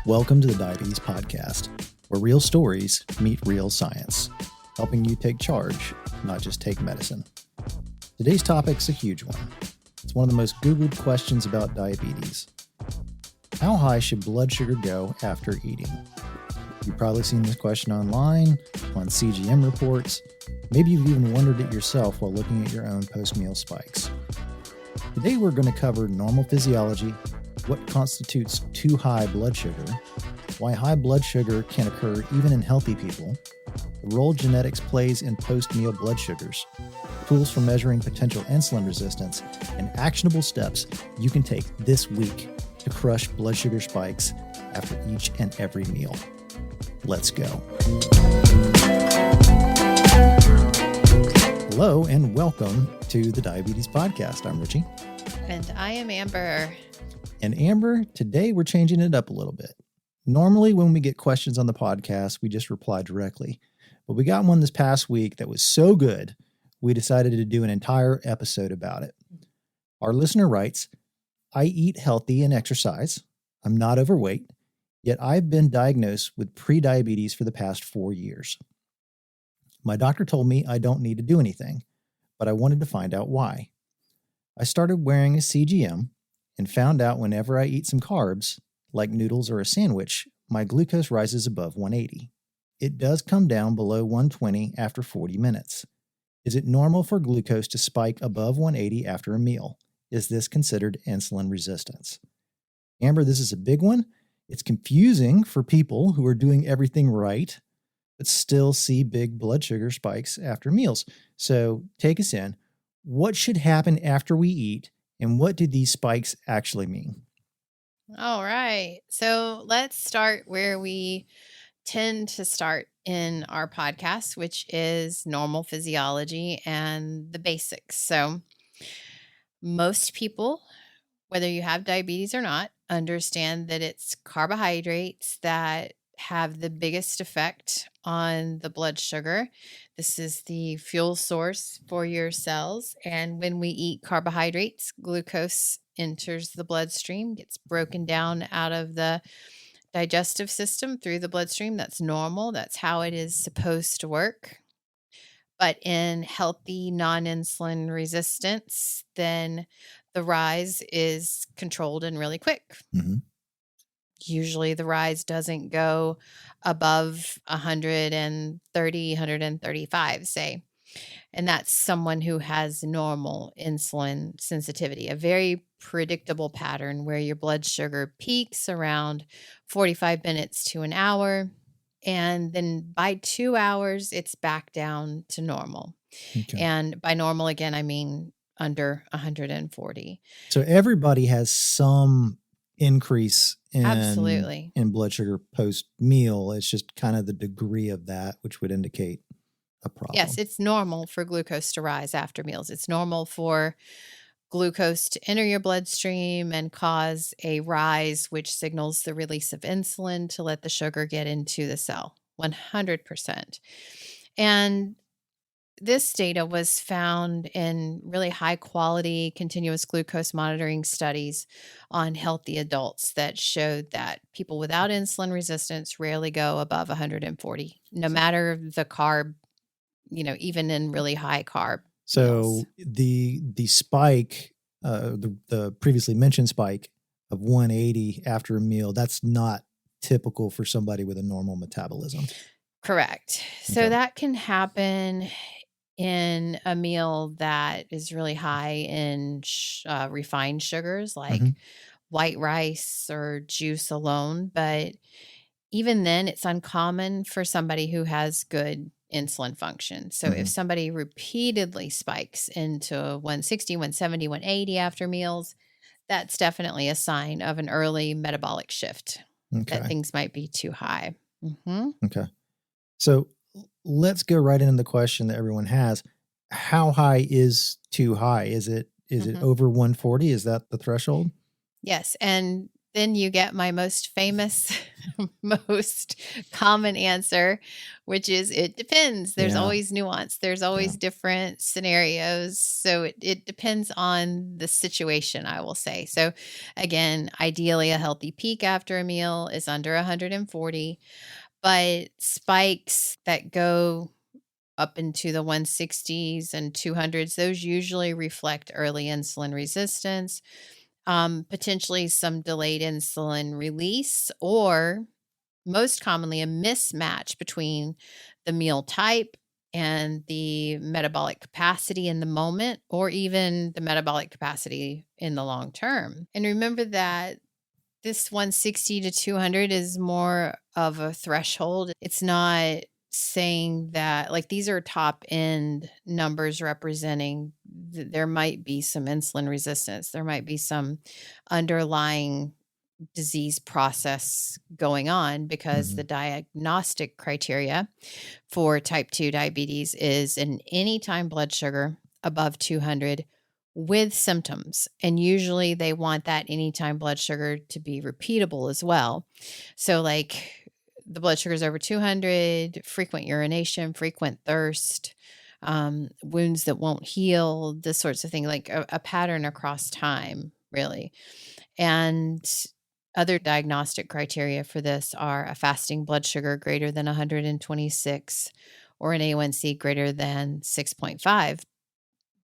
Welcome to the Diabetes Podcast, where real stories meet real science, helping you take charge, not just take medicine. Today's topic's a huge one. It's one of the most Googled questions about diabetes. How high should blood sugar go after eating? You've probably seen this question online, on CGM reports. Maybe you've even wondered it yourself while looking at your own post-meal spikes. Today we're going to cover normal physiology, what constitutes too high blood sugar, why high blood sugar can occur even in healthy people, the role genetics plays in post-meal blood sugars, tools for measuring potential insulin resistance, and actionable steps you can take this week to crush blood sugar spikes after each and every meal. Let's go. Hello and welcome to the Diabetes Podcast. I'm Richie. And I am Amber. And Amber, today we're changing it up a little bit. Normally when we get questions on the podcast, we just reply directly. But we got one this past week that was so good, we decided to do an entire episode about it. Our listener writes, I eat healthy and exercise. I'm not overweight, yet I've been diagnosed with prediabetes for the past 4 years. My doctor told me I don't need to do anything, but I wanted to find out why. I started wearing a CGM and found out whenever I eat some carbs, like noodles or a sandwich, my glucose rises above 180. It does come down below 120 after 40 minutes. Is it normal for glucose to spike above 180 after a meal? Is this considered insulin resistance? Amber, this is a big one. It's confusing for people who are doing everything right, but still see big blood sugar spikes after meals. So take us in. What should happen after we eat? And what do these spikes actually mean? All right. So let's start where we tend to start in our podcast, which is normal physiology and the basics. So most people, whether you have diabetes or not, understand that it's carbohydrates that have the biggest effect on the blood sugar. This is the fuel source for your cells. And when we eat carbohydrates, glucose enters the bloodstream, gets broken down out of the digestive system through the bloodstream. That's normal. That's how it is supposed to work. But in healthy non-insulin resistance, then the rise is controlled and really quick. Mm-hmm. Usually the rise doesn't go above 130, 135, say. And that's someone who has normal insulin sensitivity, a very predictable pattern where your blood sugar peaks around 45 minutes to an hour. And then by 2 hours, it's back down to normal. Okay. And by normal, again, I mean under 140. So everybody has some increase Absolutely. in blood sugar post-meal. It's just kind of the degree of that, which would indicate a problem. Yes, it's normal for glucose to rise after meals. It's normal for glucose to enter your bloodstream and cause a rise, which signals the release of insulin to let the sugar get into the cell, 100%. And this data was found in really high quality continuous glucose monitoring studies on healthy adults that showed that people without insulin resistance rarely go above 140, no matter the carb, even in really high carb. So the spike, the previously mentioned spike of 180 after a meal, that's not typical for somebody with a normal metabolism. Correct. So Okay. that can happen in a meal that is really high in refined sugars like white rice or juice alone. But even then, it's uncommon for somebody who has good insulin function. So if somebody repeatedly spikes into 160, 170, 180 after meals, that's definitely a sign of an early metabolic shift, that things might be too high. Okay. So let's go right into the question that everyone has. How high is too high? Is it over 140? Is that the threshold? Yes. And then you get my most famous, most common answer, which is it depends. There's Yeah. always nuance. There's always different scenarios. So it depends on the situation, I will say. So again, ideally a healthy peak after a meal is under 140, but spikes that go up into the 160s and 200s, those usually reflect early insulin resistance, potentially some delayed insulin release, or most commonly a mismatch between the meal type and the metabolic capacity in the moment, or even the metabolic capacity in the long term. And remember that this 160 to 200 is more of a threshold. It's not saying that, like, these are top end numbers representing there might be some insulin resistance. There might be some underlying disease process going on, because the diagnostic criteria for type 2 diabetes is an anytime blood sugar above 200 with symptoms. And usually they want that anytime blood sugar to be repeatable as well. So, like, the blood sugar is over 200, frequent urination, frequent thirst, wounds that won't heal, this sorts of thing, like a pattern across time, really. And other diagnostic criteria for this are a fasting blood sugar greater than 126 or an A1C greater than 6.5.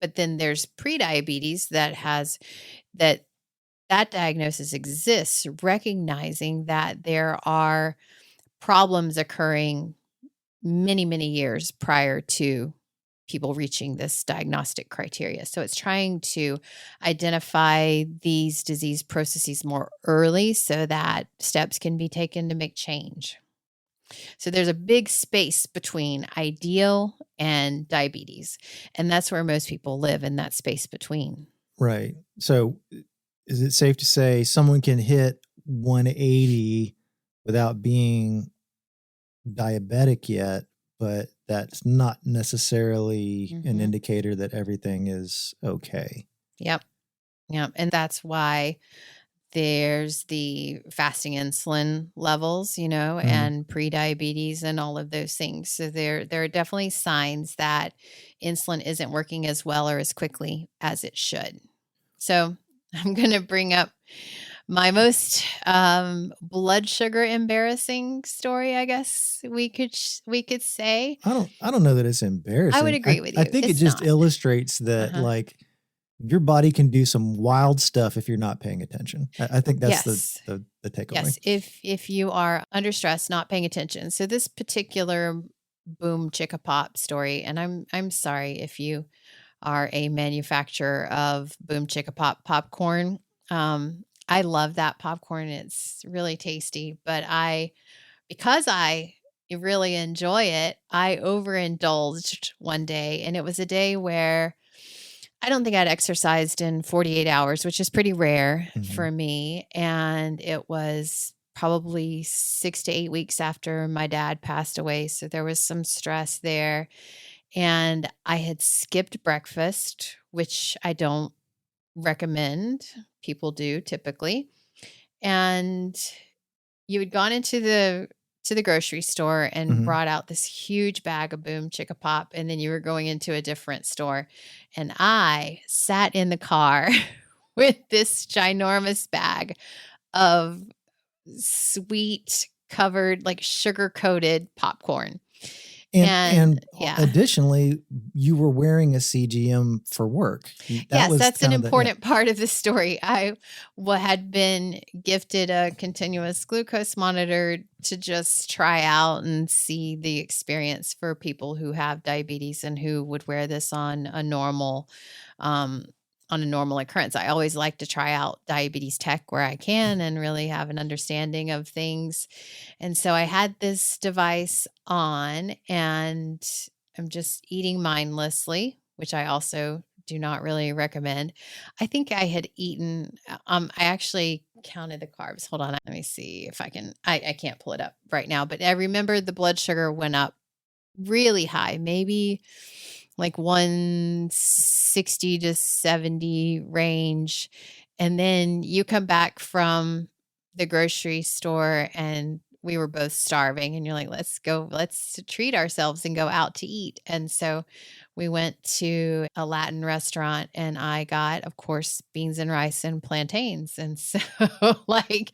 But then there's prediabetes that has that diagnosis exists, recognizing that there are problems occurring many, many years prior to people reaching this diagnostic criteria. So it's trying to identify these disease processes more early so that steps can be taken to make change. So there's a big space between ideal and diabetes, and that's where most people live, in that space between. Right. So is it safe to say someone can hit 180 without being diabetic yet, but that's not necessarily an indicator that everything is okay? Yep. Yep. And that's why there's the fasting insulin levels, and prediabetes and all of those things. So there are definitely signs that insulin isn't working as well or as quickly as it should. So I'm going to bring up my most blood sugar embarrassing story, I guess we could say. I don't know that it's embarrassing. I would agree with you. I think It's it just not. illustrates that like your body can do some wild stuff if you're not paying attention. I think that's the takeaway. Yes, if you are under stress, not paying attention. So this particular Boom Chicka Pop story, and I'm sorry if you are a manufacturer of Boom Chicka Pop popcorn. I love that popcorn. It's really tasty, but because I really enjoy it, I overindulged one day, and it was a day where I don't think I'd exercised in 48 hours, which is pretty rare for me. And it was probably 6 to 8 weeks after my dad passed away. So there was some stress there. And I had skipped breakfast, which I don't recommend people do typically. And you had gone into the grocery store and brought out this huge bag of Boom Chicka Pop, and then you were going into a different store, and I sat in the car with this ginormous bag of sweet covered, like sugar coated popcorn. And additionally, you were wearing a CGM for work. That's an important part of the story. I had been gifted a continuous glucose monitor to just try out and see the experience for people who have diabetes and who would wear this on a normal occurrence. I always like to try out diabetes tech where I can and really have an understanding of things. And so I had this device on, and I'm just eating mindlessly, which I also do not really recommend. I think I had eaten, I actually counted the carbs. Hold on. Let me see if I can, I can't pull it up right now, but I remember the blood sugar went up really high, maybe like 160 to 70 range. And then you come back from the grocery store and we were both starving, and you're like, let's treat ourselves and go out to eat. And so we went to a Latin restaurant and I got, of course, beans and rice and plantains. And so like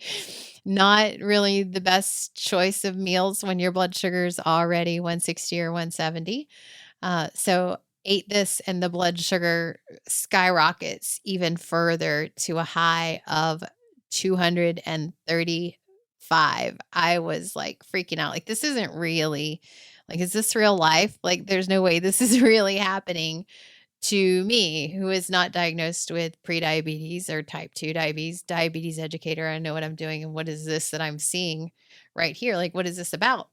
not really the best choice of meals when your blood sugar is already 160 or 170. So ate this and the blood sugar skyrockets even further to a high of 235. I was like freaking out. Like, this isn't really, like, is this real life? Like, there's no way this is really happening to me, who is not diagnosed with prediabetes or type 2 diabetes, diabetes educator. I know what I'm doing. And what is this that I'm seeing right here? Like, what is this about?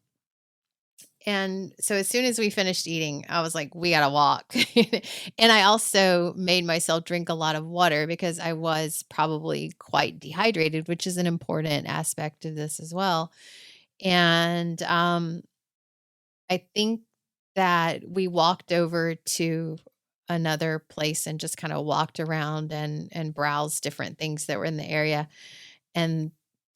And so as soon as we finished eating, I was like, we got to walk. And I also made myself drink a lot of water because I was probably quite dehydrated, which is an important aspect of this as well. And I think that we walked over to another place and just kind of walked around and browsed different things that were in the area. And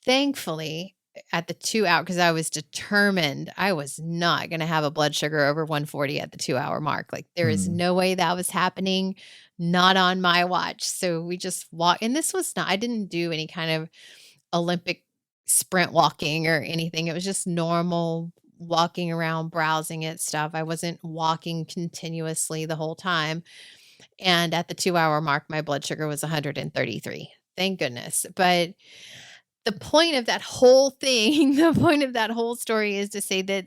thankfully, at the 2 hour, because I was determined I was not going to have a blood sugar over 140 at the 2 hour mark. Like, there is no way that was happening, not on my watch. So we just walked. And this was not, I didn't do any kind of Olympic sprint walking or anything. It was just normal walking around, browsing at stuff. I wasn't walking continuously the whole time. And at the 2 hour mark, my blood sugar was 133. Thank goodness. But the point of that whole thing, the point of that whole story is to say that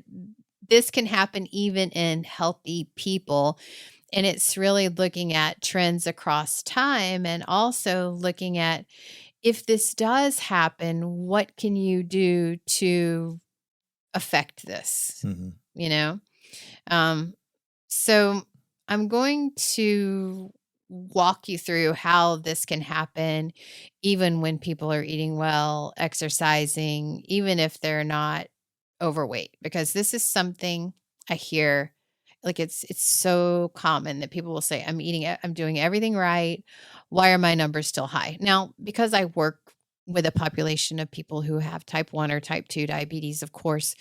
this can happen even in healthy people. And it's really looking at trends across time and also looking at, if this does happen, what can you do to affect this? Mm-hmm. You know? So I'm going to walk you through how this can happen, even when people are eating well, exercising, even if they're not overweight, because this is something I hear. Like, it's so common that people will say, I'm doing everything right. Why are my numbers still high? Now, because I work with a population of people who have type 1 or type 2 diabetes, of course,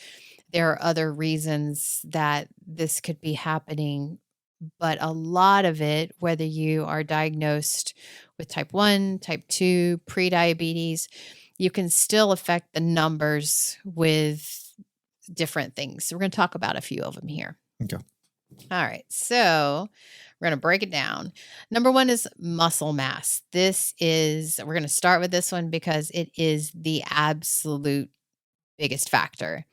there are other reasons that this could be happening. But a lot of it, whether you are diagnosed with type 1, type 2, prediabetes, you can still affect the numbers with different things. So we're going to talk about a few of them here. Okay. All right. So we're going to break it down. Number one is muscle mass. We're going to start with this one because it is the absolute biggest factor.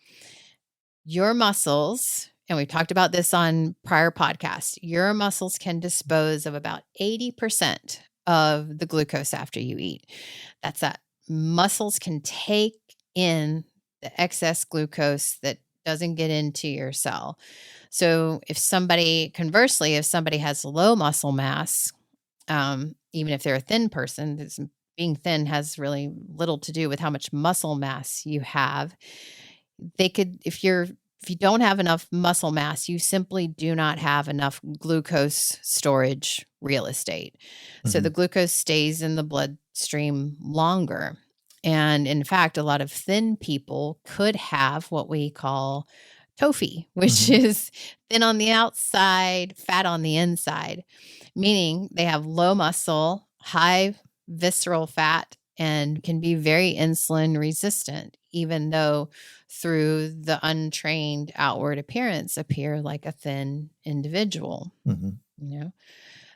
Your muscles, and we've talked about this on prior podcasts, your muscles can dispose of about 80% of the glucose after you eat. That's that. Muscles can take in the excess glucose that doesn't get into your cell. So conversely, if somebody has low muscle mass, even if they're a thin person, being thin has really little to do with how much muscle mass you have. If you don't have enough muscle mass, you simply do not have enough glucose storage real estate. Mm-hmm. So the glucose stays in the bloodstream longer. And in fact, a lot of thin people could have what we call TOFI, which is thin on the outside, fat on the inside, meaning they have low muscle, high visceral fat, and can be very insulin resistant, even though through the untrained outward appearance appear like a thin individual.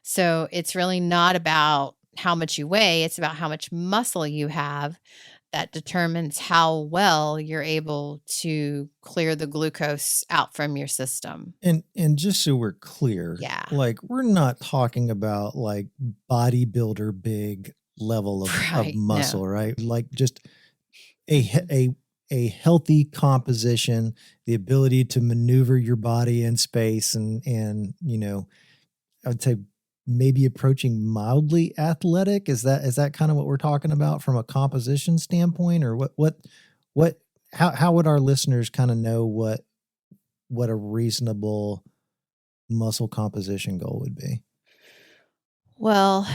So it's really not about how much you weigh, it's about how much muscle you have that determines how well you're able to clear the glucose out from your system. And just so we're clear, like, we're not talking about like bodybuilder big level of muscle, right? Like, just a healthy composition, the ability to maneuver your body in space, and I would say maybe approaching mildly athletic. Is that kind of what we're talking about from a composition standpoint, or how would our listeners kind of know what a reasonable muscle composition goal would be? Well,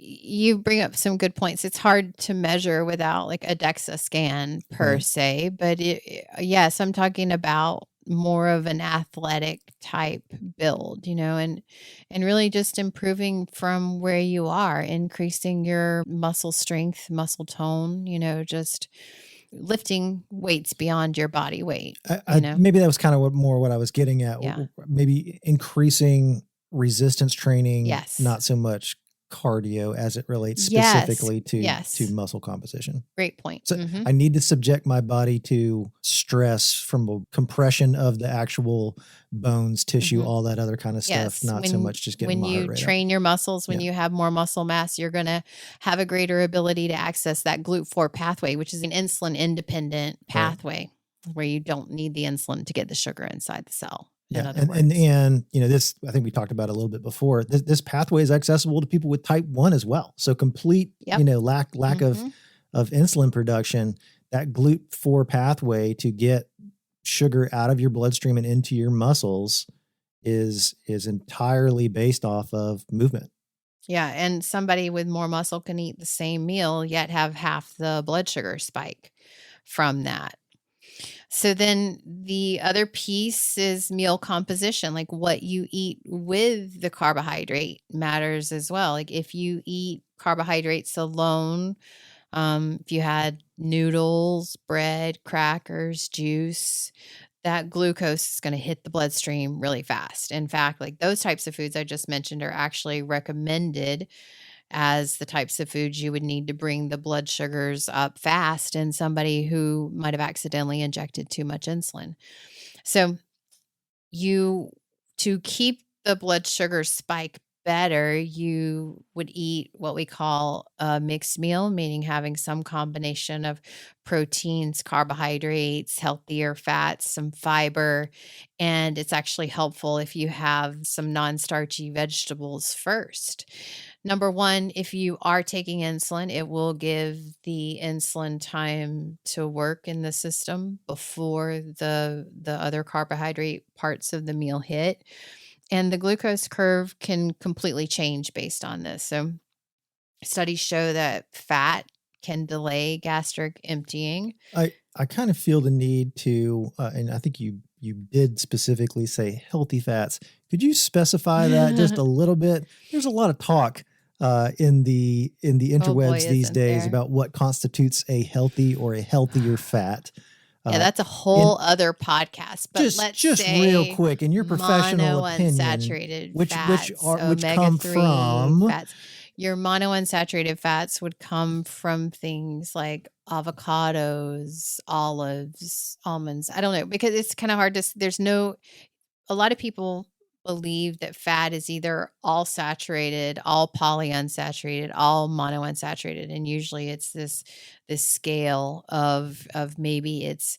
you bring up some good points. It's hard to measure without like a DEXA scan per Right. se, but yes, I'm talking about more of an athletic type build, and really just improving from where you are, increasing your muscle strength, muscle tone, just lifting weights beyond your body weight, Maybe that was kind of what I was getting at. Yeah. Maybe increasing resistance training, Yes. not so much cardio as it relates Yes. specifically to Yes. muscle composition. Great point. So I need to subject my body to stress from a compression of the actual bones, tissue, all that other kind of stuff, not so much just getting my heart rate up. When you train your muscles, when you have more muscle mass, you're going to have a greater ability to access that GLUT4 pathway, which is an insulin independent pathway where you don't need the insulin to get the sugar inside the cell. Yeah. And this, I think we talked about it a little bit before. This pathway is accessible to people with type 1 as well. So complete, lack of insulin production, that GLUT4 pathway to get sugar out of your bloodstream and into your muscles is entirely based off of movement. Yeah. And somebody with more muscle can eat the same meal, yet have half the blood sugar spike from that. So then the other piece is meal composition, like what you eat with the carbohydrate matters as well. Like if you eat carbohydrates alone, if you had noodles, bread, crackers, juice, that glucose is going to hit the bloodstream really fast. In fact, like those types of foods I just mentioned are actually recommended as the types of foods you would need to bring the blood sugars up fast in somebody who might have accidentally injected too much insulin. So to keep the blood sugar spike better, you would eat what we call a mixed meal, meaning having some combination of proteins, carbohydrates, healthier fats, some fiber. And it's actually helpful if you have some non-starchy vegetables first. Number one, if you are taking insulin, it will give the insulin time to work in the system before the other carbohydrate parts of the meal hit. And the glucose curve can completely change based on this. So studies show that fat can delay gastric emptying. I kind of feel the need to, and I think you did specifically say healthy fats. Could you specify that just a little bit? There's a lot of talk in the interwebs these days about what constitutes a healthy or a healthier fat. Yeah, that's a whole other podcast. But just real quick, in your professional opinion, which come from fats. Your monounsaturated fats would come from things like avocados, olives, almonds. I don't know, because it's kind of hard to. A lot of people believe that fat is either all saturated, all polyunsaturated, all monounsaturated, and usually it's this scale of maybe it's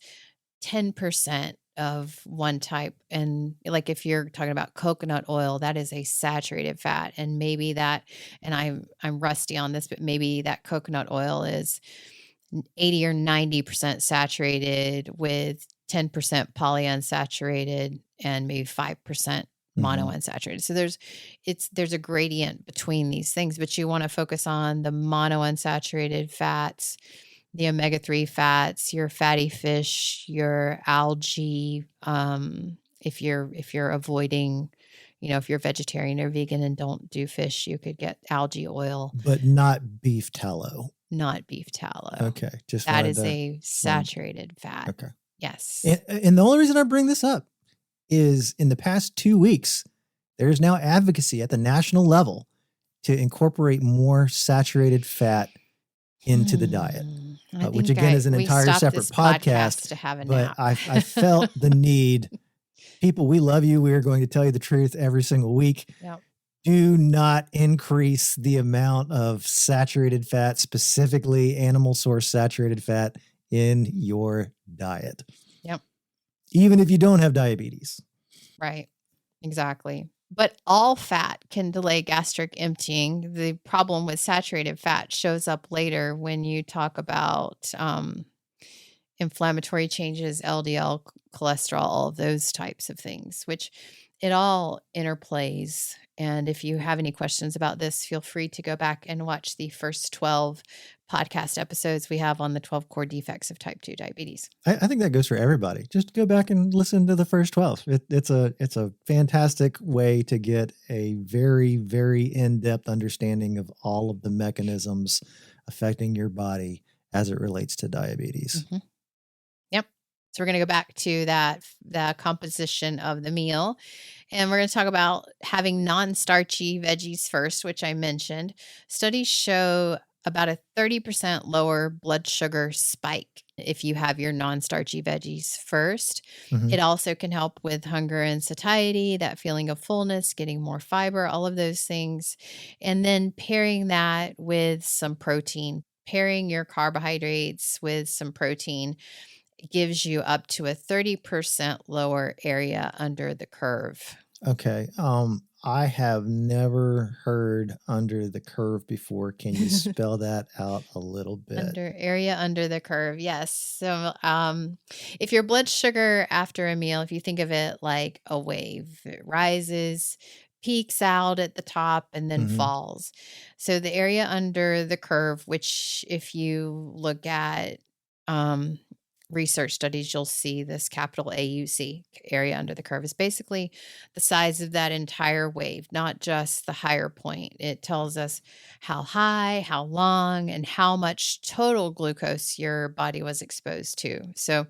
10% of one type. And like if you're talking about coconut oil, that is a saturated fat, and maybe that, and I'm rusty on this, but maybe that coconut oil is 80 or 90% saturated with 10% polyunsaturated and maybe 5% monounsaturated. So there's a gradient between these things, but you want to focus on the monounsaturated fats, the omega-3 fats, your fatty fish, your algae. If you're avoiding, if you're vegetarian or vegan and don't do fish, you could get algae oil, but not beef tallow. Not beef tallow. Okay, that is a saturated fat. Okay. Yes. And the only reason I bring this up is in the past 2 weeks, there is now advocacy at the national level to incorporate more saturated fat into the diet, which again is an entire separate podcast. To have a but nap. I felt the need. People, we love you. We are going to tell you the truth every single week. Yep. Do not increase the amount of saturated fat, specifically animal source saturated fat, in your diet. Yep. Even if you don't have diabetes. Right. Exactly. But all fat can delay gastric emptying. The problem with saturated fat shows up later when you talk about inflammatory changes, LDL cholesterol, all of those types of things, which it all interplays. And if you have any questions about this, feel free to go back and watch the first 12 podcast episodes we have on the 12 core defects of type 2 diabetes. I think that goes for everybody. Just go back and listen to the first 12. It's a fantastic way to get a very, very in-depth understanding of all of the mechanisms affecting your body as it relates to diabetes. Mm-hmm. Yep. So we're going to go back to the composition of the meal. And we're going to talk about having non-starchy veggies first, which I mentioned. Studies show about a 30% lower blood sugar spike if you have your non-starchy veggies first. Mhm. It also can help with hunger and satiety, that feeling of fullness, getting more fiber, all of those things. And then pairing that with some protein, pairing your carbohydrates with some protein gives you up to a 30% lower area under the curve. Okay. I have never heard under the curve before. Can you spell that out a little bit? Under the curve. Yes. So, if your blood sugar after a meal, if you think of it like a wave, it rises, peaks out at the top, and then falls. So the area under the curve, which if you look at, research studies, you'll see this capital AUC area under the curve is basically the size of that entire wave, not just the higher point. It tells us how high, how long, and how much total glucose your body was exposed to. So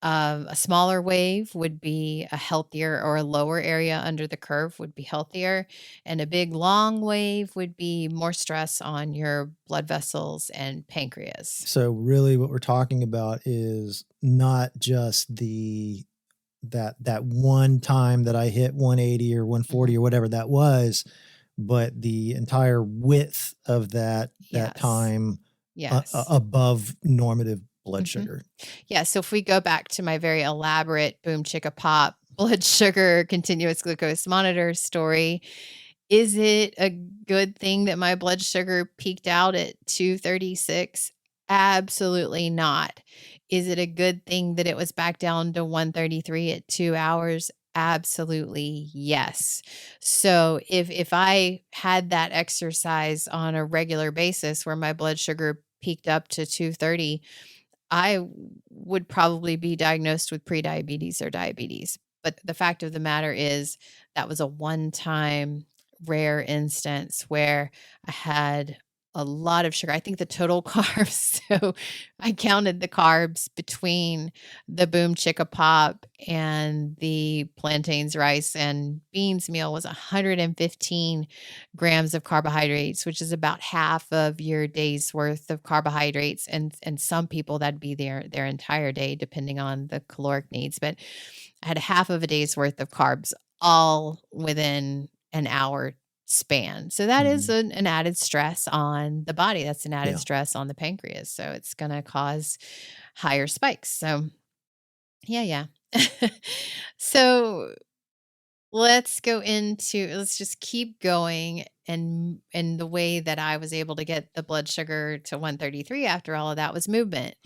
a smaller wave would be a healthier, or a lower area under the curve would be healthier. And a big long wave would be more stress on your blood vessels and pancreas. So really what we're talking about is not just that one time that I hit 180 or 140 or whatever that was, but the entire width of that time above normative blood sugar. Yeah. So if we go back to my very elaborate boom chicka pop blood sugar continuous glucose monitor story, is it a good thing that my blood sugar peaked out at 236? Absolutely not. Is it a good thing that it was back down to 133 at 2 hours? Absolutely yes. So if I had that exercise on a regular basis where my blood sugar peaked up to 230, I would probably be diagnosed with prediabetes or diabetes. But the fact of the matter is that was a one-time rare instance where I had a lot of sugar. I think the total carbs, so I counted the carbs between the boom chicka pop and the plantains, rice, and beans meal was 115 grams of carbohydrates, which is about half of your day's worth of carbohydrates. And some people that'd be their entire day, depending on the caloric needs. But I had half of a day's worth of carbs all within an hour span. So that is an added stress on the body. That's an added stress on the pancreas. So it's going to cause higher spikes. So yeah. So let's just keep going. And the way that I was able to get the blood sugar to 133 after all of that was movement.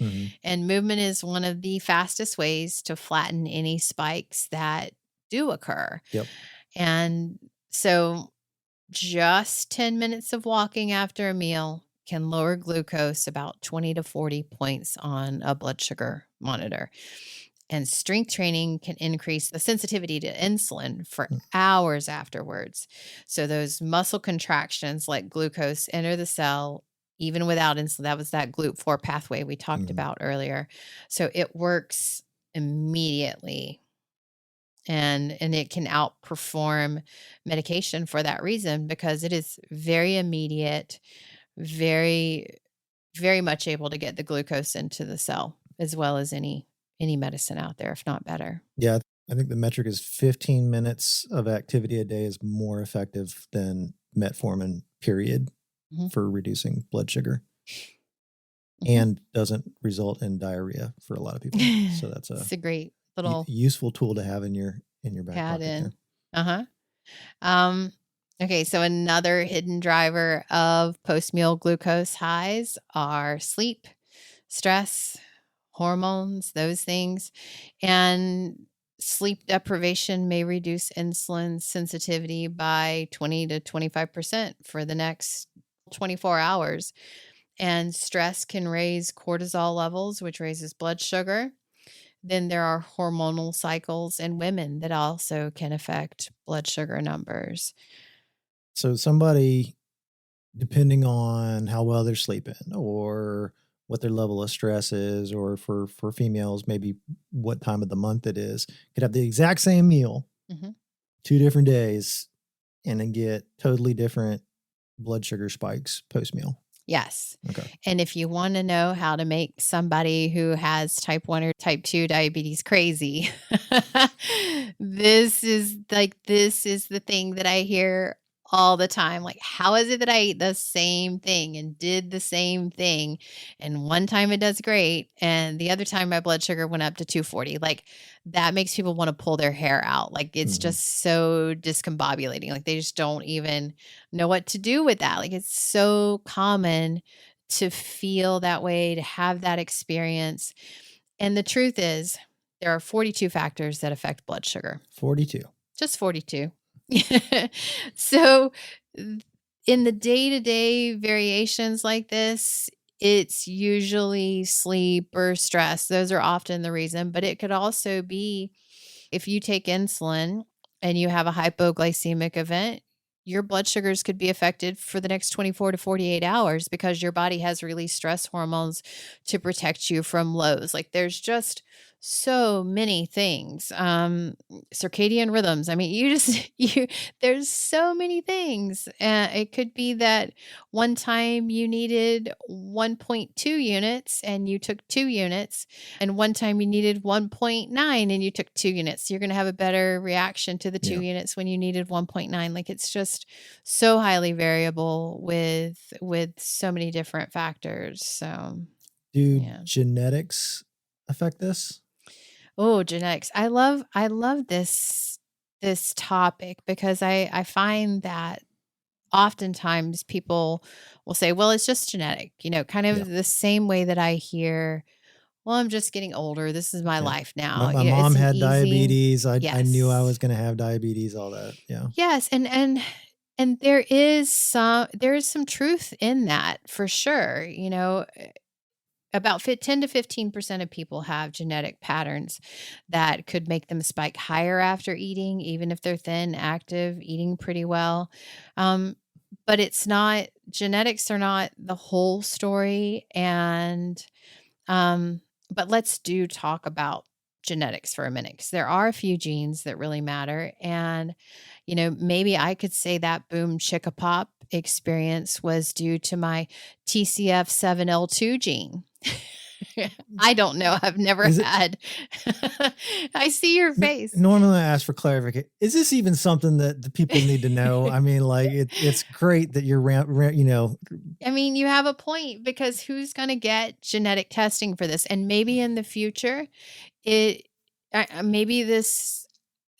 And movement is one of the fastest ways to flatten any spikes that do occur. Yep. And so just 10 minutes of walking after a meal can lower glucose about 20 to 40 points on a blood sugar monitor. And strength training can increase the sensitivity to insulin for hours afterwards. So those muscle contractions let glucose enter the cell even without insulin. That was that GLUT4 pathway we talked about earlier. So it works immediately. And it can outperform medication for that reason, because it is very immediate, very, very much able to get the glucose into the cell, as well as any medicine out there, if not better. Yeah, I think the metric is 15 minutes of activity a day is more effective than metformin, period, for reducing blood sugar. And doesn't result in diarrhea for a lot of people. So that's a great little useful tool to have in your back pocket there. Okay, so another hidden driver of post-meal glucose highs are sleep, stress, hormones, those things. And Sleep deprivation may reduce insulin sensitivity by 20 to 25% for the next 24 hours. And stress can raise cortisol levels, which raises blood sugar. Then there are hormonal cycles in women that also can affect blood sugar numbers. So somebody, depending on how well they're sleeping or what their level of stress is, or for females, maybe what time of the month it is, could have the exact same meal, 2 different days, and then get totally different blood sugar spikes post-meal. Yes. Okay. And if you want to know how to make somebody who has type 1 or type 2 diabetes crazy, this is the thing that I hear all the time. Like, how is it that I ate the same thing and did the same thing? And one time it does great. And the other time my blood sugar went up to 240. Like, that makes people want to pull their hair out. Like, it's just so discombobulating. Like, they just don't even know what to do with that. Like, it's so common to feel that way, to have that experience. And the truth is, there are 42 factors that affect blood sugar. 42. Just 42. So, in the day-to-day variations like this, it's usually sleep or stress. Those are often the reason, but it could also be if you take insulin and you have a hypoglycemic event, your blood sugars could be affected for the next 24 to 48 hours because your body has released stress hormones to protect you from lows. Like, there's just so many things. Circadian rhythms. I mean, there's so many things. It could be that one time you needed 1.2 units and you took 2 units, and one time you needed 1.9 and you took 2 units. You're going to have a better reaction to the 2 units when you needed 1.9. Like, it's just so highly variable with so many different factors. So, do genetics affect this? Oh, genetics. I love this topic because I find that oftentimes people will say, well, it's just genetic, kind of the same way that I hear, well, I'm just getting older. This is my life now. My mom had easy, diabetes. I knew I yes. was going to have diabetes, all that. Yeah. Yes. And there is some truth in that for sure. About 10 to 15% of people have genetic patterns that could make them spike higher after eating, even if they're thin, active, eating pretty well. But genetics are not the whole story. And, but let's talk about genetics for a minute, because there are a few genes that really matter. And, maybe I could say that boom chicka pop experience was due to my TCF7L2 gene. I don't know. I've never had. I see your face. Normally I ask for clarification. Is this even something that the people need to know? I mean, like, it's great that you're, I mean, you have a point, because who's going to get genetic testing for this? And maybe in the future,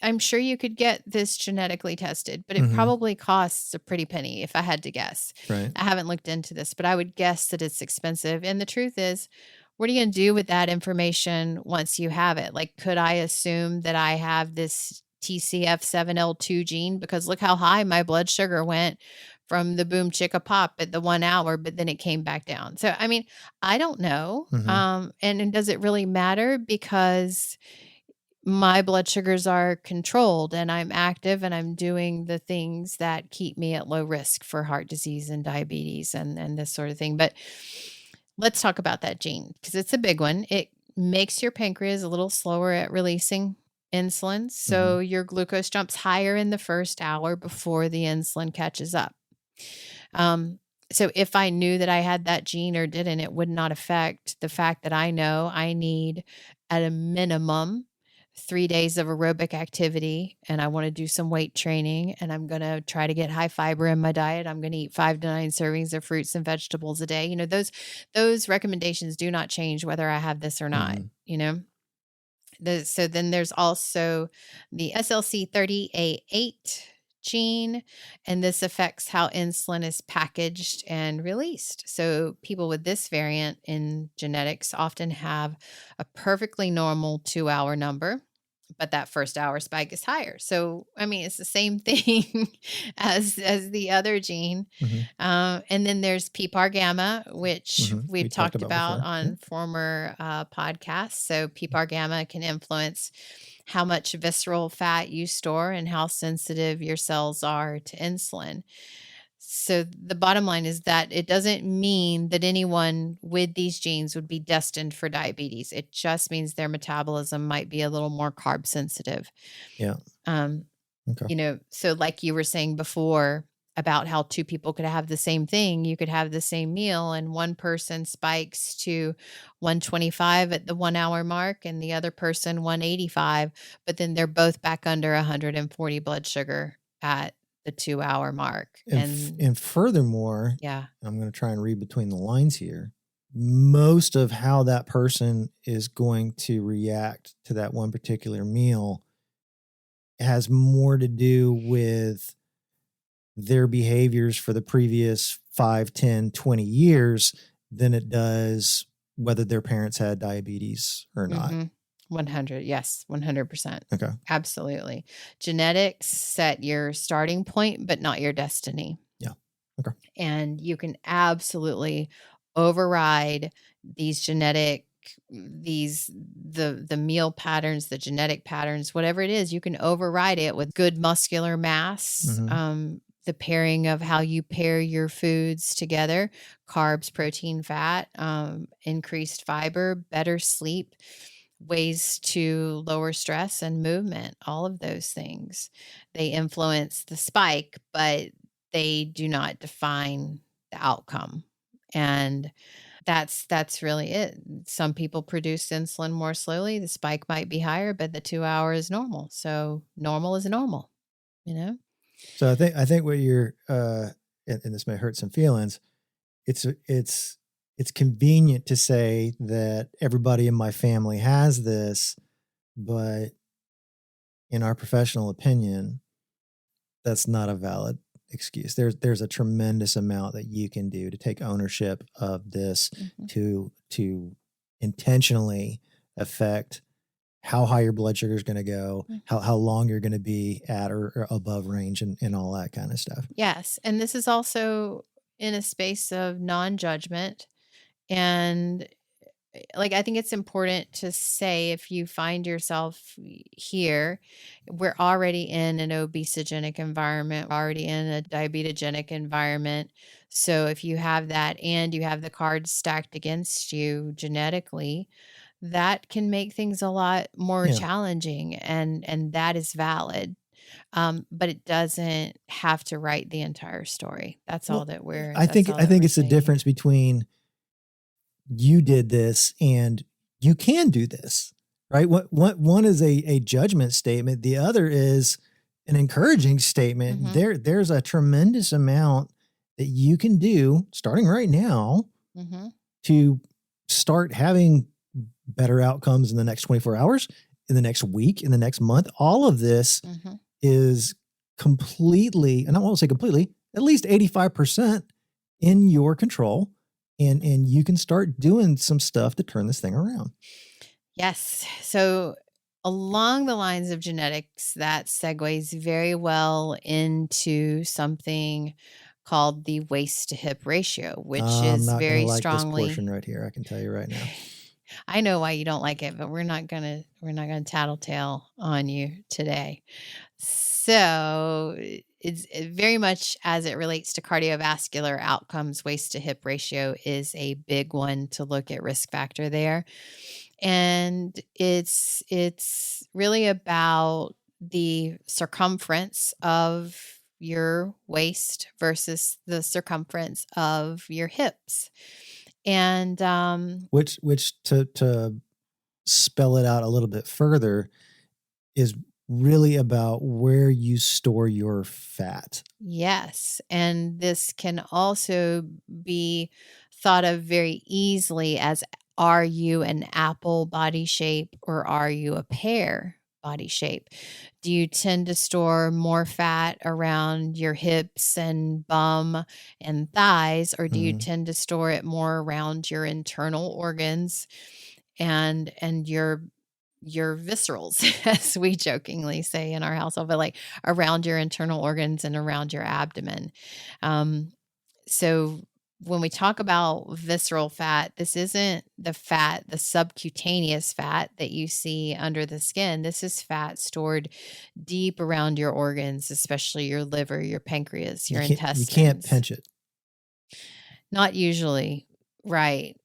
I'm sure you could get this genetically tested, but it probably costs a pretty penny if I had to guess. Right. I haven't looked into this, but I would guess that it's expensive. And the truth is, what are you going to do with that information once you have it? Like, could I assume that I have this TCF7L2 gene? Because look how high my blood sugar went from the boom chicka pop at the 1 hour, but then it came back down. So, I mean, I don't know. And does it really matter? Because my blood sugars are controlled and I'm active and I'm doing the things that keep me at low risk for heart disease and diabetes and this sort of thing. But let's talk about that gene, because it's a big one. It makes your pancreas a little slower at releasing insulin. So your glucose jumps higher in the first hour before the insulin catches up. So if I knew that I had that gene or didn't, it would not affect the fact that I know I need at a minimum 3 days of aerobic activity, and I want to do some weight training, and I'm going to try to get high fiber in my diet. I'm going to eat 5 to 9 servings of fruits and vegetables a day. Those recommendations do not change whether I have this or not, So then there's also the SLC30A8 gene, and this affects how insulin is packaged and released. So people with this variant in genetics often have a perfectly normal 2-hour number. but that first hour spike is higher. So, I mean, it's the same thing as the other gene. Mm-hmm. And then there's PPAR gamma, which Mm-hmm. We we've talked talked about about before. on Yep. former podcasts. So PPAR gamma can influence how much visceral fat you store and how sensitive your cells are to insulin. So the bottom line is that it doesn't mean that anyone with these genes would be destined for diabetes. It just means their metabolism might be a little more carb sensitive. Yeah. Um, Okay. so like you were saying before about how two people could have the same thing, you could have the same meal and one person spikes to 125 at the 1 hour mark and the other person 185, but then they're both back under 140 blood sugar at the 2 hour mark. And furthermore, Yeah. I'm going to try and read between the lines here. Most of how that person is going to react to that one particular meal has more to do with their behaviors for the previous 5, 10, 20 years than it does whether their parents had diabetes or not. 100. Yes. 100%. Okay. Absolutely. Genetics set your starting point, but not your destiny. Yeah. Okay. And you can absolutely override these genetic the meal patterns, the genetic patterns, whatever it is, you can override it with good muscular mass, the pairing of how you pair your foods together, carbs, protein, fat, increased fiber, better sleep, ways to lower stress and movement, all of those things. They influence the spike, but they do not define the outcome. And that's really it. Some people produce insulin more slowly. The spike might be higher, but the 2 hour is normal. So normal is normal, you know? So I think what you're and this may hurt some feelings, it's convenient to say that everybody in my family has this, but in our professional opinion, that's not a valid excuse. There's a tremendous amount that you can do to take ownership of this, to intentionally affect how high your blood sugar is going to go, how long you're going to be at or above range and all that kind of stuff. Yes. And this is also in a space of non-judgment. And like, I think it's important to say if you find yourself here, we're already in an obesogenic environment, we're already in a diabetogenic environment. So if you have that and you have the cards stacked against you genetically, that can make things a lot more challenging, and that is valid. But it doesn't have to write the entire story. That's all that we're I think it's the saying difference here. between you did this and you can do this, right? One is a judgment statement. The other is an encouraging statement. There's a tremendous amount that you can do starting right now to start having better outcomes in the next 24 hours, in the next week, in the next month. All of this is completely, and I won't say completely, at least 85% in your control. And you can start doing some stuff to turn this thing around. Yes. So along the lines of genetics, that segues very well into something called the waist to hip ratio, which I'm is not going to very like strongly. this portion right here. I can tell you right now. I know why you don't like it, but we're not gonna tattletale on you today. So it's very much as it relates to cardiovascular outcomes, waist to hip ratio is a big one to look at risk factor there. And it's really about the circumference of your waist versus the circumference of your hips. And which to spell it out a little bit further is really about where you store your fat. yes, and this can also be thought of very easily as, are you an apple body shape or are you a pear body shape? Do you tend to store more fat around your hips and bum and thighs, or do you tend to store it more around your internal organs and your your viscerals, as we jokingly say in our household, but like around your internal organs and around your abdomen. So when we talk about visceral fat, this isn't the fat, the subcutaneous fat that you see under the skin. This is fat stored deep around your organs, especially your liver, your pancreas, your intestines. You can't pinch it. Not usually, right.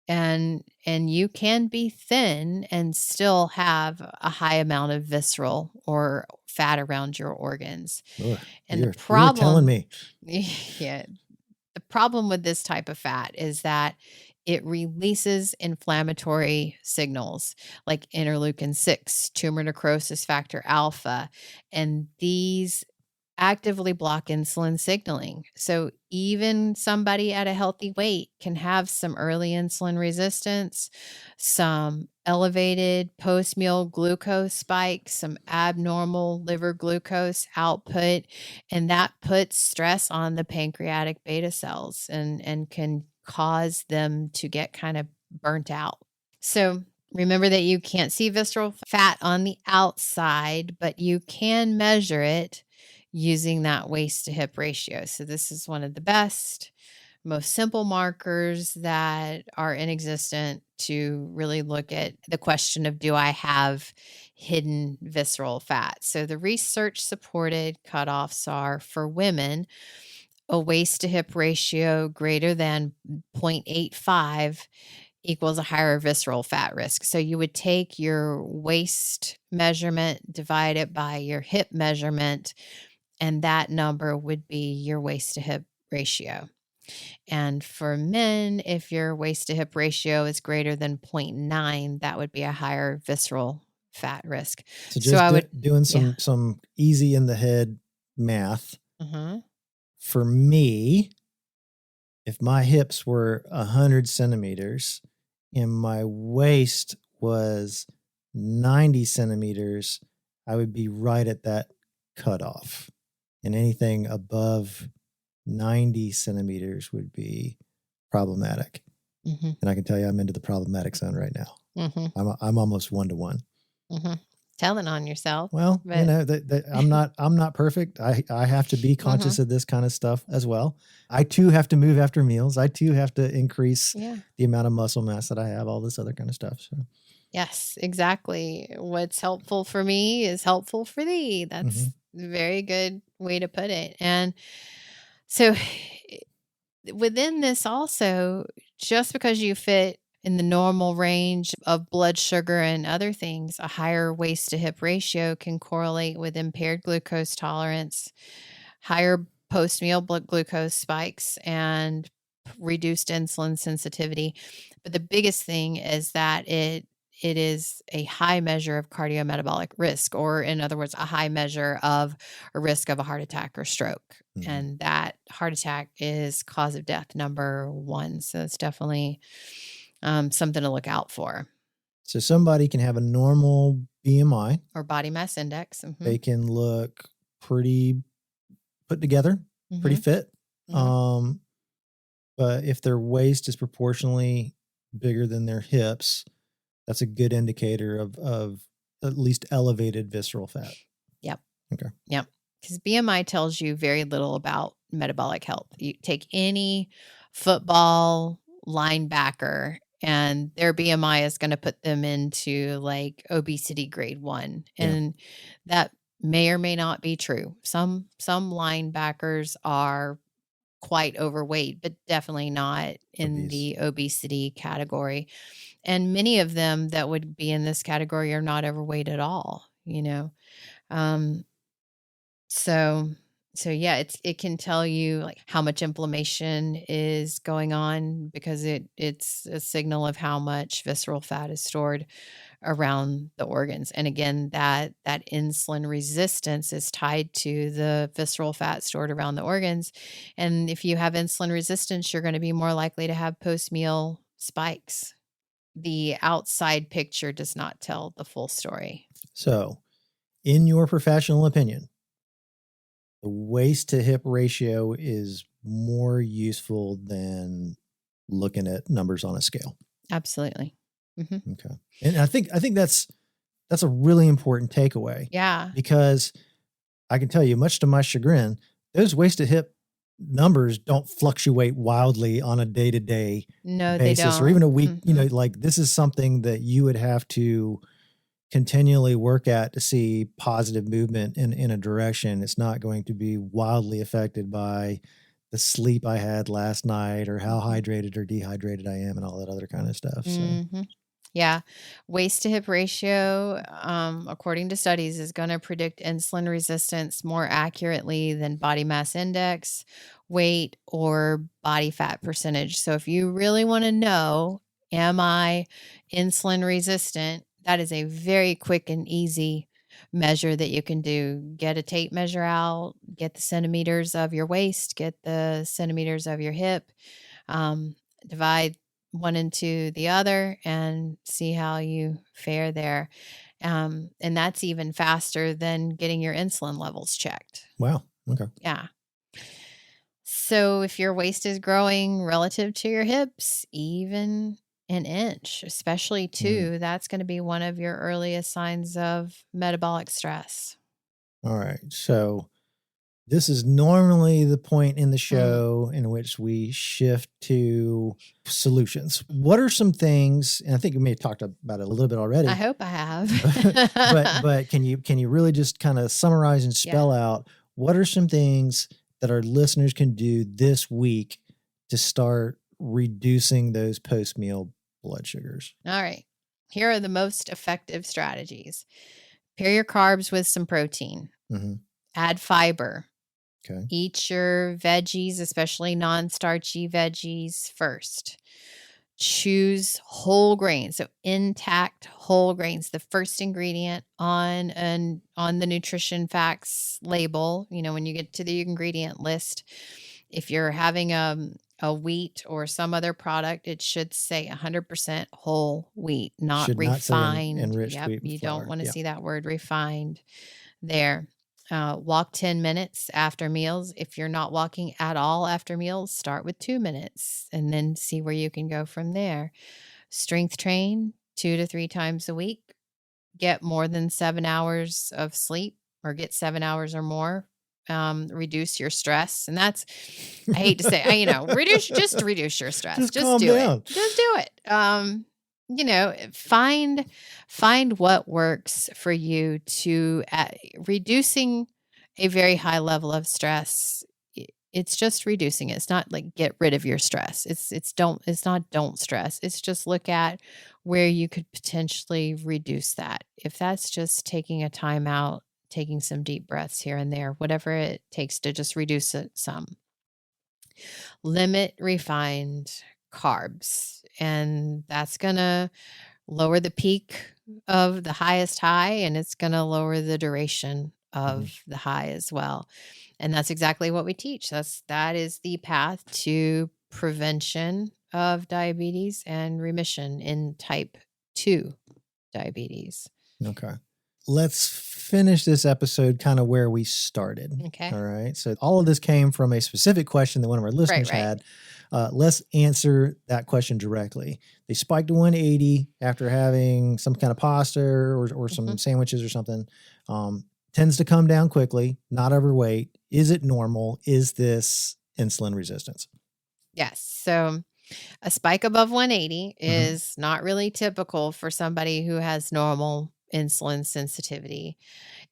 And you can be thin and still have a high amount of visceral or fat around your organs. Ugh, And you're the problem, telling me. yeah, the problem with this type of fat is that it releases inflammatory signals like interleukin 6, tumor necrosis factor alpha, and these actively block insulin signaling. So even somebody at a healthy weight can have some early insulin resistance, some elevated post-meal glucose spikes, some abnormal liver glucose output, and that puts stress on the pancreatic beta cells and can cause them to get kind of burnt out. So remember that you can't see visceral fat on the outside, but you can measure it using that waist to hip ratio. So this is one of the best, most simple markers that are in existence to really look at the question of, do I have hidden visceral fat? So the research supported cutoffs are for women, a waist to hip ratio greater than 0.85 equals a higher visceral fat risk. So you would take your waist measurement, divide it by your hip measurement, and that number would be your waist to hip ratio. And for men, if your waist to hip ratio is greater than 0.9, that would be a higher visceral fat risk. So just doing some easy in the head math. For me, if my hips were 100 centimeters and my waist was 90 centimeters, I would be right at that cutoff. And anything above 90 centimeters would be problematic. And I can tell you I'm into the problematic zone right now. I'm almost 1-to-1. Telling on yourself. Well, you know, I'm not perfect. I have to be conscious of this kind of stuff as well. I too have to move after meals. I too have to increase the amount of muscle mass that I have, all this other kind of stuff. So. Yes, exactly. What's helpful for me is helpful for thee. That's a very good way to put it. And so within this also, just because you fit in the normal range of blood sugar and other things, a higher waist to hip ratio can correlate with impaired glucose tolerance, higher post-meal blood glucose spikes, and reduced insulin sensitivity. But the biggest thing is that it is a high measure of cardiometabolic risk, or in other words, a high measure of a risk of a heart attack or stroke. And that heart attack is cause of death number 1. So it's definitely something to look out for. So somebody can have a normal BMI or body mass index. They can look pretty put together, pretty fit. But if their waist is proportionally bigger than their hips, that's a good indicator of at least elevated visceral fat. Yep. Okay. Yep. Because BMI tells you very little about metabolic health. You take any football linebacker and their BMI is going to put them into like obesity grade 1. And that may or may not be true. Some linebackers are quite overweight, but definitely not in the obesity category. And many of them that would be in this category are not overweight at all, you know? So yeah, it can tell you like how much inflammation is going on, because it's a signal of how much visceral fat is stored around the organs. And again, that insulin resistance is tied to the visceral fat stored around the organs. And if you have insulin resistance, you're going to be more likely to have post-meal spikes. The outside picture does not tell the full story. So, in your professional opinion, the waist to hip ratio is more useful than looking at numbers on a scale. Absolutely. Okay. And I think that's That's a really important takeaway. Yeah. Because I can tell you, much to my chagrin, those waist to hip numbers don't fluctuate wildly on a day-to-day No, they basis or even a don't. week. Like this is something that you would have to continually work at to see positive movement in a direction. It's not going to be wildly affected by the sleep I had last night or how hydrated or dehydrated I am and all that other kind of stuff. So yeah, waist to hip ratio, according to studies, is going to predict insulin resistance more accurately than body mass index, weight, or body fat percentage. So if you really want to know, am I insulin resistant? That is a very quick and easy measure that you can do. Get a tape measure out, get the centimeters of your waist, get the centimeters of your hip, divide one into the other and see how you fare there. And that's even faster than getting your insulin levels checked. wow. Okay. Yeah. So if your waist is growing relative to your hips, even an inch, especially 2, that's going to be one of your earliest signs of metabolic stress. All right. So this is normally the point in the show in which we shift to solutions. What are some things, and I think we may have talked about it a little bit already. I hope I have. but can you really just kind of summarize and spell out what are some things that our listeners can do this week to start reducing those post-meal blood sugars? All right. Here are the most effective strategies. Pair your carbs with some protein. Add fiber. Okay. Eat your veggies, especially non-starchy veggies, first. Choose whole grains, so intact whole grains. The first ingredient on the nutrition facts label, when you get to the ingredient list, if you're having a wheat or some other product, it should say 100% whole wheat, not Should refined. Not say enriched wheat with you flour. don't want to see that word refined there. Walk 10 minutes after meals. If you're not walking at all after meals, start with 2 minutes and then see where you can go from there. Strength train 2 to 3 times a week. Get more than 7 hours of sleep or get 7 hours or more. Reduce your stress. And that's, I hate to say, reduce your stress. Just Just calm do down. it. Just do it. Find what works for you to reducing a very high level of stress. It's just reducing it. It's not like get rid of your stress. It's not don't stress. It's just look at where you could potentially reduce that. If that's just taking a time out, taking some deep breaths here and there, whatever it takes to just reduce it some. Limit refined carbs, and that's going to lower the peak of the highest high, and it's going to lower the duration of the high as well. And that's exactly what we teach. That is the path to prevention of diabetes and remission in type 2 diabetes. Okay. Let's finish this episode kind of where we started. Okay. All right. So all of this came from a specific question that one of our listeners had. Let's answer that question directly. They spiked to 180 after having some kind of pasta or some sandwiches or something. Tends to come down quickly, not overweight. Is it normal? Is this insulin resistance? Yes. So a spike above 180 is not really typical for somebody who has normal insulin sensitivity.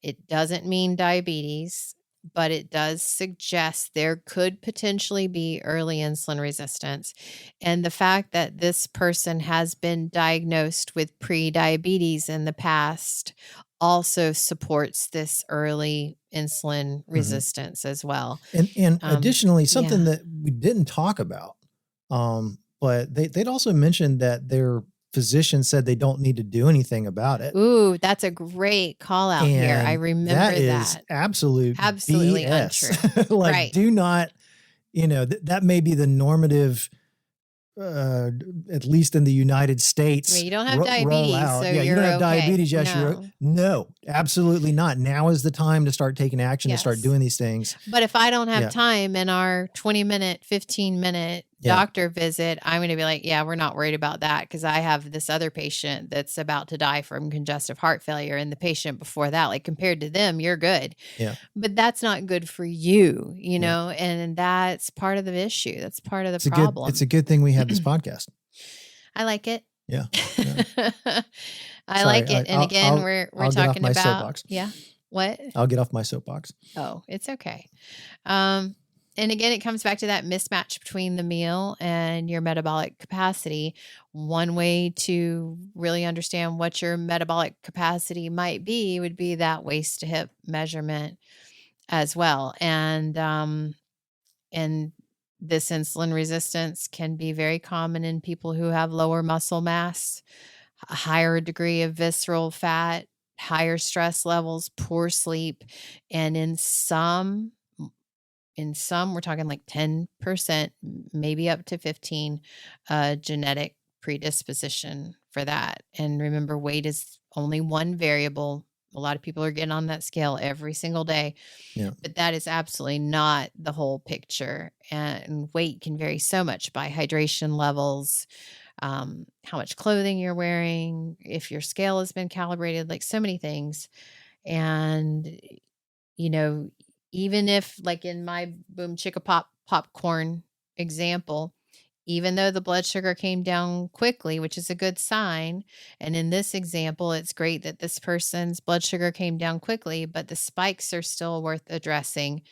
It doesn't mean diabetes, but it does suggest there could potentially be early insulin resistance. And the fact that this person has been diagnosed with pre-diabetes in the past also supports this early insulin resistance as well. And additionally, something that we didn't talk about, but they'd also mentioned that their physician said they don't need to do anything about it. Ooh, that's a great call out here. I remember that. Is absolutely BS. untrue. Like, do not, that may be the normative, at least in the United States. Well, you don't have diabetes, so you don't have diabetes. Yes, no. No, absolutely not. Now is the time to start taking action, to start doing these things. But if I don't have time in our 20-minute, 15-minute doctor visit, I'm going to be like, yeah, we're not worried about that because I have this other patient that's about to die from congestive heart failure. And the patient before that, like compared to them, you're good. Yeah. But that's not good for you, you know, and that's part of the issue. That's part of the problem. It's a good thing we have this podcast. I like it. Yeah. I like it. And again, we're talking about soapbox. Yeah. What? I'll get off my soapbox. Oh, it's okay. And again, it comes back to that mismatch between the meal and your metabolic capacity. One way to really understand what your metabolic capacity might be would be that waist to hip measurement as well. And this insulin resistance can be very common in people who have lower muscle mass, a higher degree of visceral fat, higher stress levels, poor sleep, and in some we're talking like 10%, maybe up to 15, genetic predisposition for that. And remember, weight is only one variable. A lot of people are getting on that scale every single day, but that is absolutely not the whole picture. And weight can vary so much by hydration levels, how much clothing you're wearing, if your scale has been calibrated, like so many things. And, you know, even if like in my Boom Chicka popcorn example, even though the blood sugar came down quickly, which is a good sign. And in this example, it's great that this person's blood sugar came down quickly, but the spikes are still worth addressing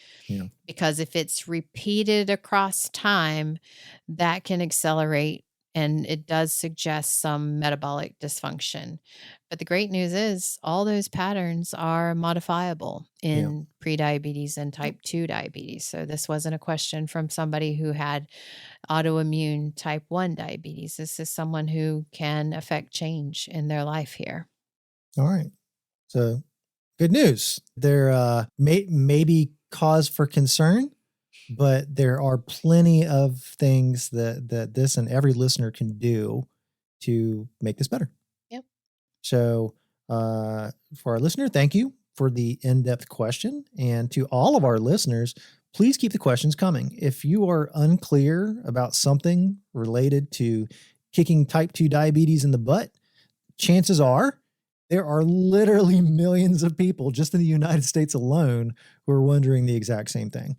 because if it's repeated across time, that can accelerate. And it does suggest some metabolic dysfunction. But the great news is all those patterns are modifiable in prediabetes and type 2 diabetes. So this wasn't a question from somebody who had autoimmune type 1 diabetes. This is someone who can affect change in their life here. All right. So good news. There may be cause for concern, but there are plenty of things that this and every listener can do to make this better. Yep. So for our listener, thank you for the in-depth question. And to all of our listeners, please keep the questions coming. If you are unclear about something related to kicking type 2 diabetes in the butt, chances are there are literally millions of people just in the United States alone who are wondering the exact same thing.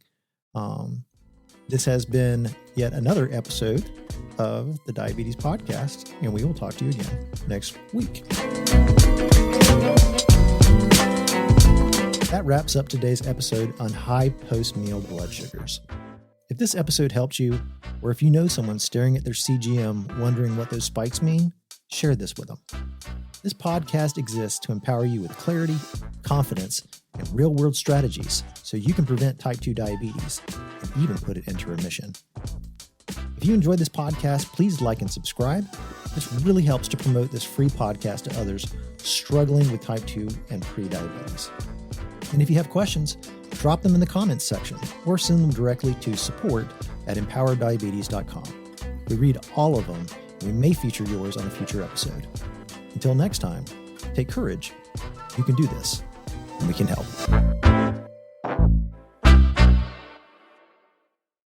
This has been yet another episode of the Diabetes Podcast, and we will talk to you again next week. That wraps up today's episode on high post-meal blood sugars. If this episode helped you, or if you know someone staring at their CGM wondering what those spikes mean, share this with them. This podcast exists to empower you with clarity, confidence, and real-world strategies so you can prevent type 2 diabetes and even put it into remission. If you enjoyed this podcast, please like and subscribe. This really helps to promote this free podcast to others struggling with type 2 and pre-diabetes. And if you have questions, drop them in the comments section or send them directly to support@empowerdiabetes.com. We read all of them, and we may feature yours on a future episode. Until next time, take courage. You can do this, and we can help.